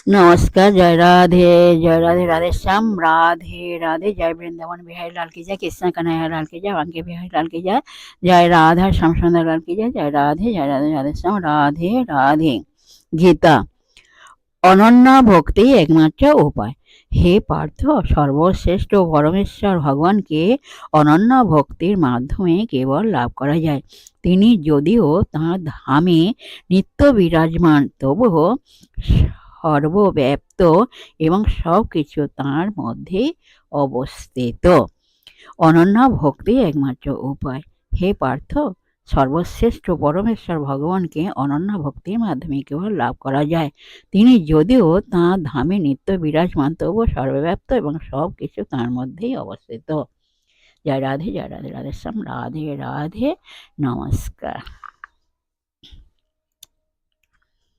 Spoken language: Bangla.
नमस्कार। जय राधे, जय राधे, राधे श्याम, राधे राधे। जय वृंदावन बिहारी लाल की जय, कृष्ण कन्हैया लाल की जय, बांके बिहारी लाल की जय, जय राधा श्याम सुंदर लाल की जय, जय राधे, जय राधे, राधे श्याम, राधे राधे। गीता। অনন্যা ভক্তি একমাত্র উপায়। হে পার্থ, সর্বশ্রেষ্ঠ পরমেশ্বর ভগবানকে অনন্য ভক্তির মাধ্যমে কেবল লাভ করা যায়। তিনি যদিও তাঁর ধামে নিত্য বিরাজমান, তবুও সর্বব্যাপ্ত এবং সব কিছু তাঁর মধ্যে অবস্থিত। অনন্য ভক্তি একমাত্র উপায়। হে পার্থ, সর্বশ্রেষ্ঠ পরমেশ্বর ভগবানকে অনন্য ভক্তির মাধ্যমে কেবল লাভ করা যায়। তিনি যদিও তাঁর ধামে নিত্য বিরাজমান, তবুও সর্বব্যাপ্ত এবং সব কিছু তাঁর মধ্যেই অবস্থিত। জয় রাধে, জয় রাধে, রাধে শ্যাম, রাধে রাধে, নমস্কার।